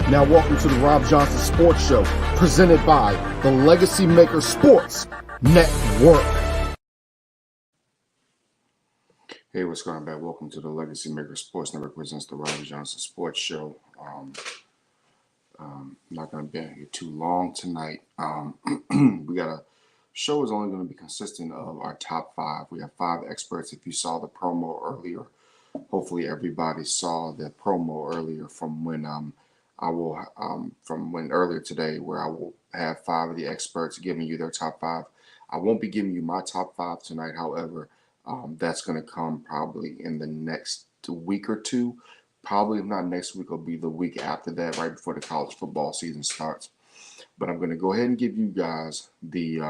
Now welcome to the Rob Johnson Sports Show, presented by the Legacy Maker Sports Network. Hey, what's going on, man? Welcome to the Legacy Maker Sports Network presents the Rob Johnson Sports Show. Not going to be here too long tonight. We got a show is only going to be consistent of our top five. We have five experts. If you saw the promo earlier, hopefully everybody saw the promo earlier from when earlier today, where I will have five of the experts giving you their top five. I won't be giving you my top five tonight, however. That's going to come probably in the next week or two. Probably if not next week, it'll be the week after that, right before the college football season starts. But I'm going to go ahead and give you guys the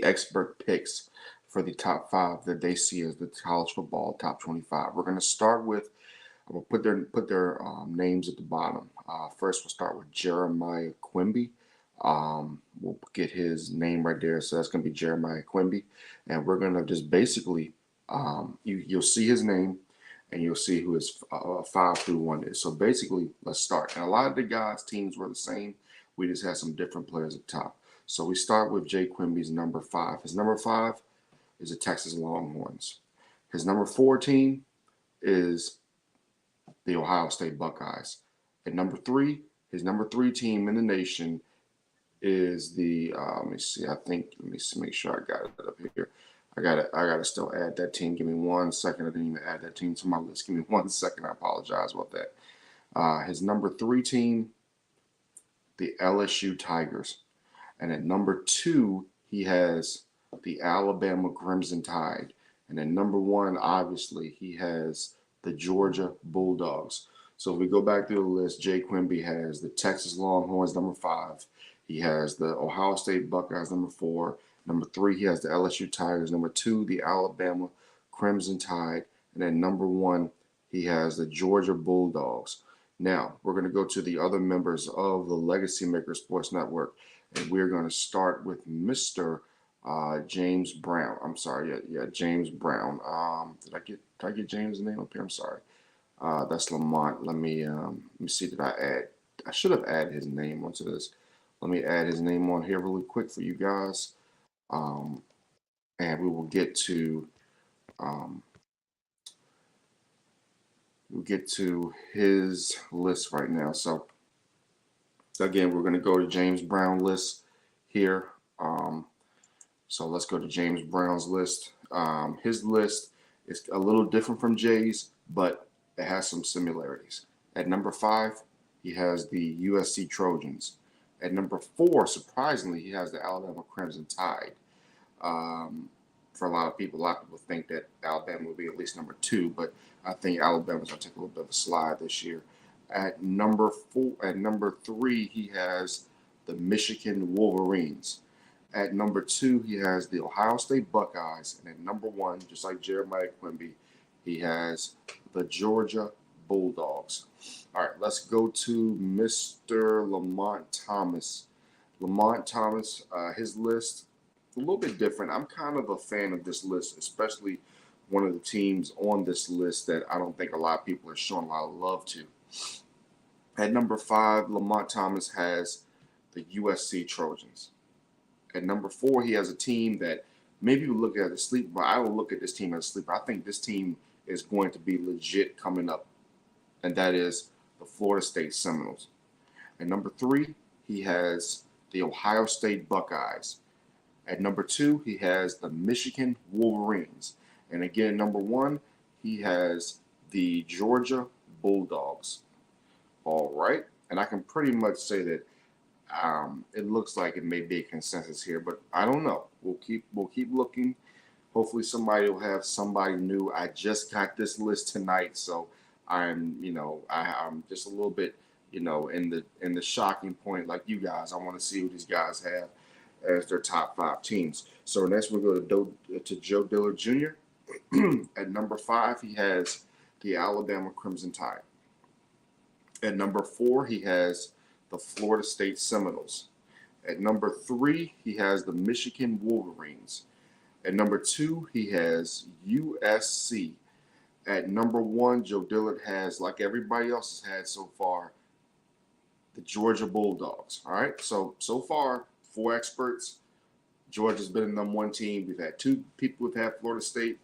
expert picks for the top five that they see as the college football top 25. We're going to start with, I'm going to put their names at the bottom. First, we'll start with Jeremiah Quimby. We'll get his name right there. So that's going to be Jeremiah Quimby. And we're going to just basically, you'll see his name and you'll see who his 5 through 1 is. So basically, let's start. And a lot of the guys' teams were the same. We just had some different players at the top. So we start with Jay Quimby's number 5. His number 5 is the Texas Longhorns. His number 4 team is the Ohio State Buckeyes. At number 3, his number 3 team in the nation is the let me make sure I got it up here. I gotta still add that team. Give me 1 second. I didn't even add that team to my list. Give me 1 second. I apologize about that. His number 3 team, the LSU Tigers. And at number 2, he has the Alabama Crimson Tide. And at number 1, obviously, he has the Georgia Bulldogs. So if we go back through the list, Jay Quimby has the Texas Longhorns, number 5. He has the Ohio State Buckeyes, number 4. Number 3, he has the LSU Tigers. Number 2, the Alabama Crimson Tide. And then number 1, he has the Georgia Bulldogs. Now, we're going to go to the other members of the Legacy Maker Sports Network. And we're going to start with Mr. James Brown. I'm sorry, James Brown. Did I get James' name up here? I'm sorry. That's Lamont. Let me see. Did I add? I should have added his name onto this. Let me add his name on here really quick for you guys, and we will get to his list right now. So again, we're going to go to James Brown list here. So let's go to James Brown's list. His list is a little different from Jay's, but it has some similarities. At number 5, he has the USC Trojans. At number 4, surprisingly, he has the Alabama Crimson Tide. For a lot of people think that Alabama will be at least number 2, but I think Alabama's going to take a little bit of a slide this year. At number 3, he has the Michigan Wolverines. At number 2, he has the Ohio State Buckeyes. And at number 1, just like Jeremiah Quimby, he has the Georgia Bulldogs. All right, let's go to Mr. Lamont Thomas. Lamont Thomas, his list, a little bit different. I'm kind of a fan of this list, especially one of the teams on this list that I don't think a lot of people are showing a lot of love to. At number 5, Lamont Thomas has the USC Trojans. At number 4, he has a team that maybe you look at as a sleeper, but I don't look at this team as a sleeper. I think this team is going to be legit coming up, and that is the Florida State Seminoles. At number 3, he has the Ohio State Buckeyes. At number 2, he has the Michigan Wolverines. And again, number 1, he has the Georgia Bulldogs. All right. And I can pretty much say that it looks like it may be a consensus here, but I don't know. We'll keep looking. Hopefully somebody will have somebody new. I just got this list tonight, so I'm just a little bit, in the shocking point like you guys. I want to see who these guys have as their top 5 teams. So next we'll go to Joe Dillard Jr. At number 5, he has the Alabama Crimson Tide. At number 4, he has the Florida State Seminoles. At number 3, he has the Michigan Wolverines. At number 2, he has USC. At number 1, Joe Dillard has, like everybody else has had so far, the Georgia Bulldogs. All right, so far, 4 experts. Georgia's been the #1 team. We've had 2 people who've had Florida State.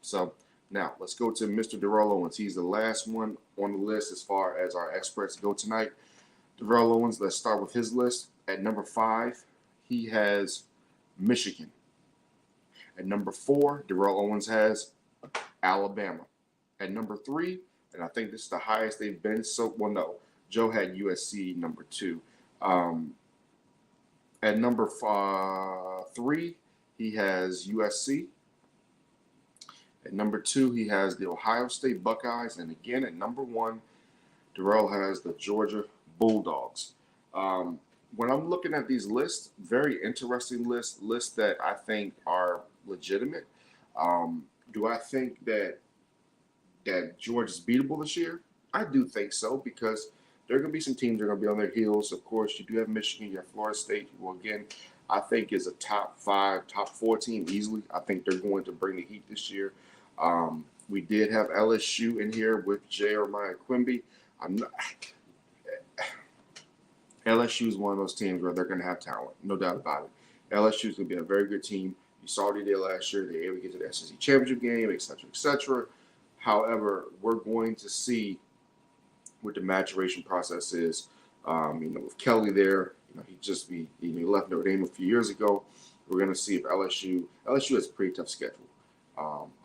So now let's go to Mr. Darrell Owens. He's the last one on the list as far as our experts go tonight. Darrell Owens, let's start with his list. At number 5, he has Michigan. At number 4, Darrell Owens has Alabama. At number 3, and I think this is the highest they've been. No, Joe had USC number 2. At number 3, he has USC. At number 2, he has the Ohio State Buckeyes. And again, at number 1, Darrell has the Georgia Bulldogs. When I'm looking at these lists, very interesting lists that I think are legitimate. Do I think that Georgia's beatable this year? I do think so, because there are going to be some teams that are going to be on their heels. Of course, you do have Michigan, you have Florida State, who again, I think is a top 5, top 4 team easily. I think they're going to bring the heat this year. We did have LSU in here with Jeremiah Quimby. LSU is one of those teams where they're going to have talent, no doubt about it. LSU is going to be a very good team. You saw what they did last year. They were able to get to the SEC championship game, et cetera, et cetera. However, we're going to see what the maturation process is. With Kelly there, he left Notre Dame a few years ago. We're going to see if LSU has a pretty tough schedule.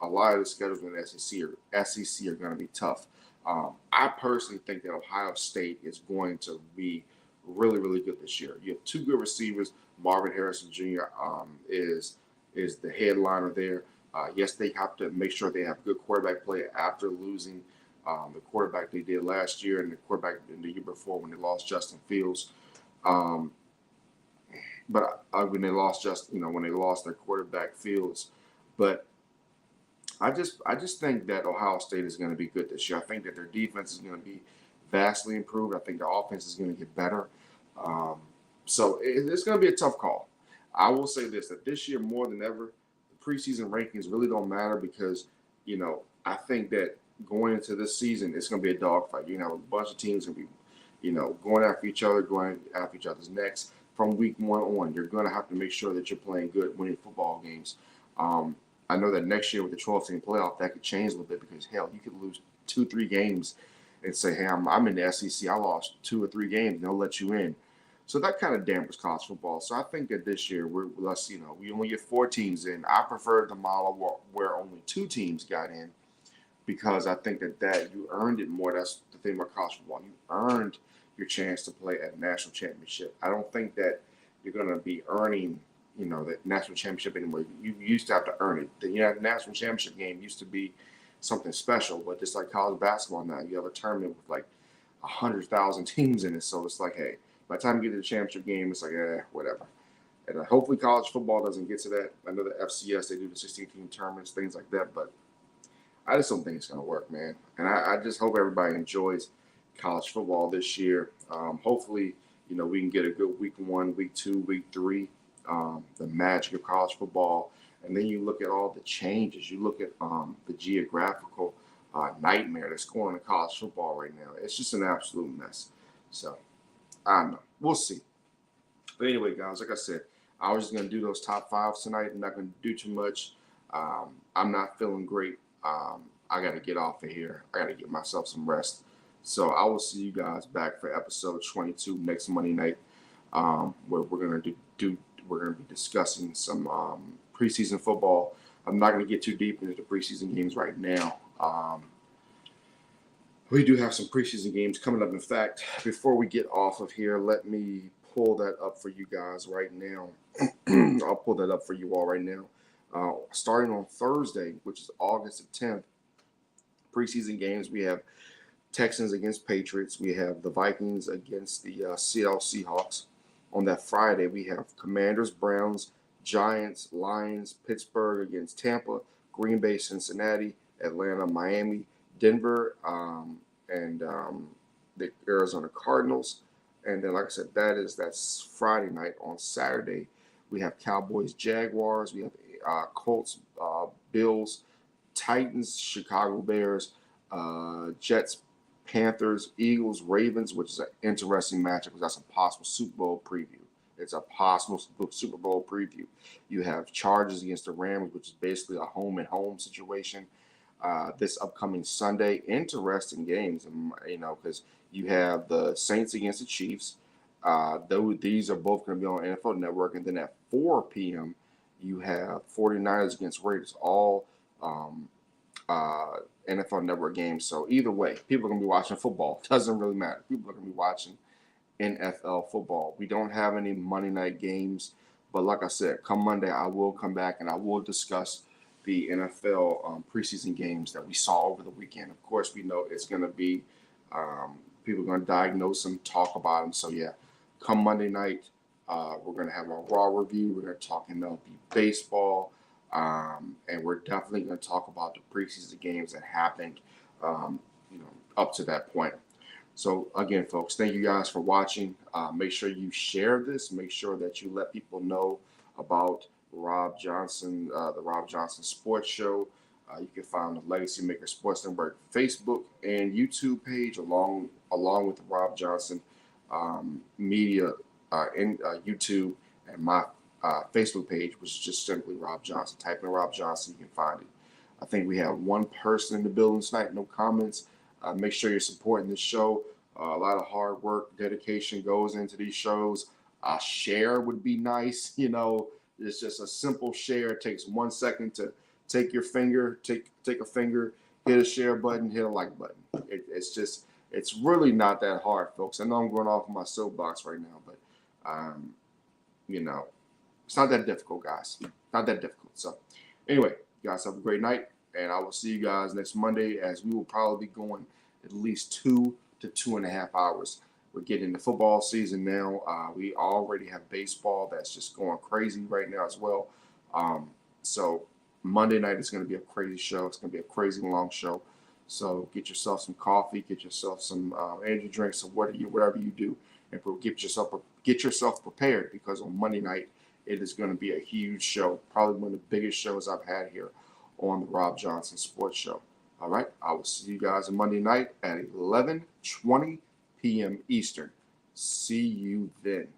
A lot of the schedules in the SEC are going to be tough. I personally think that Ohio State is going to be really, really good this year. You have 2 good receivers. Marvin Harrison Jr. Is the headliner there. Yes, they have to make sure they have good quarterback play after losing the quarterback they did last year and the quarterback in the year before when they lost Justin Fields. But when they lost their quarterback Fields. But I just think that Ohio State is going to be good this year. I think that their defense is going to be vastly improved. I think their offense is going to get better. So it's going to be a tough call. I will say that this year more than ever, the preseason rankings really don't matter because, I think that going into this season, it's going to be a dogfight. You're going to have a bunch of teams going to be, going after each other, going after each other's necks from week 1 on. You're going to have to make sure that you're playing good, winning football games. I know that next year with the 12-team playoff, that could change a little bit because, hell, you could lose 2-3 games and say, hey, I'm in the SEC. I lost 2 or 3 games, and they'll let you in. So that kind of dampers college football. So I think that this year, we only get 4 teams in. I prefer the model where only 2 teams got in because I think that you earned it more. That's the thing about college football. You earned your chance to play at a national championship. I don't think that you're going to be earning the national championship anymore. You used to have to earn it. The national championship game used to be something special, but just like college basketball now, you have a tournament with like 100,000 teams in it. So it's like, hey, by the time you get to the championship game, it's like, whatever. And hopefully college football doesn't get to that. I know the FCS, they do the 16-team tournaments, things like that, but I just don't think it's going to work, man. And I just hope everybody enjoys college football this year. Hopefully, we can get a good week 1, week 2, week 3. The magic of college football, and then you look at all the changes. You look at the geographical nightmare that's going on in college football right now. It's just an absolute mess. So I don't know. We'll see. But anyway, guys, like I said, I was just going to do those top 5 tonight. I'm not going to do too much. I'm not feeling great. I got to get off of here. I got to get myself some rest. So I will see you guys back for episode 22 next Monday night, where we're going to we're going to be discussing some preseason football. I'm not going to get too deep into the preseason games right now. We do have some preseason games coming up. In fact, before we get off of here, let me pull that up for you guys right now. I'll pull that up for you all right now. Starting on Thursday, which is August the 10th, preseason games, we have Texans against Patriots. We have the Vikings against the Seattle Seahawks. On that Friday, we have Commanders, Browns, Giants, Lions, Pittsburgh against Tampa, Green Bay, Cincinnati, Atlanta, Miami, Denver, and the Arizona Cardinals. And then, like I said, that's Friday night. On Saturday, we have Cowboys, Jaguars. We have Colts, Bills, Titans, Chicago Bears, Jets, Panthers, Eagles, Ravens, which is an interesting matchup because that's a possible Super Bowl preview. It's a possible Super Bowl preview. You have Chargers against the Rams, which is basically a home and home situation. This upcoming Sunday, interesting games, because you have the Saints against the Chiefs. Though these are both going to be on NFL Network, and then at 4 p.m. you have 49ers against Raiders, all NFL Network games. So either way, people are going to be watching football. Doesn't really matter. People are going to be watching NFL football. We don't have any Monday night games, but like I said, come Monday, I will come back and I will discuss the NFL preseason games that we saw over the weekend. Of course, we know it's going to be people are going to diagnose them, talk about them. So yeah, come Monday night, we're going to have a Raw review. We're going to talk MLB baseball, and we're definitely going to talk about the preseason games that happened, up to that point. So again, folks, thank you guys for watching. Make sure you share this. Make sure that you let people know about Robb Johnson, the Robb Johnson Sports Show. You can find the Legacy Maker Sports Network Facebook and YouTube page along with the Robb Johnson media in YouTube, and my Facebook page, which is just simply Robb Johnson. Type in Robb Johnson, you can find it. I think we have one person in the building tonight. No comments. Make sure you're supporting this show. A lot of hard work, dedication goes into these shows. A share would be nice. It's just a simple share. It takes 1 second to take your finger, take a finger, hit a share button, hit a like button. It's really not that hard, folks. I know I'm going off my soapbox right now, but it's not that difficult, guys. Not that difficult. So anyway, you guys have a great night, and I will see you guys next Monday, as we will probably be going at least 2 to 2.5 hours. We're getting into football season now. We already have baseball that's just going crazy right now as well. So Monday night is going to be a crazy show. It's going to be a crazy long show. So get yourself some coffee, get yourself some energy drinks, or whatever you do, and get yourself prepared, because on Monday night it is going to be a huge show, probably one of the biggest shows I've had here on the Robb Johnson Sports Show. All right, I will see you guys on Monday night at 11:20 p.m. Eastern. See you then.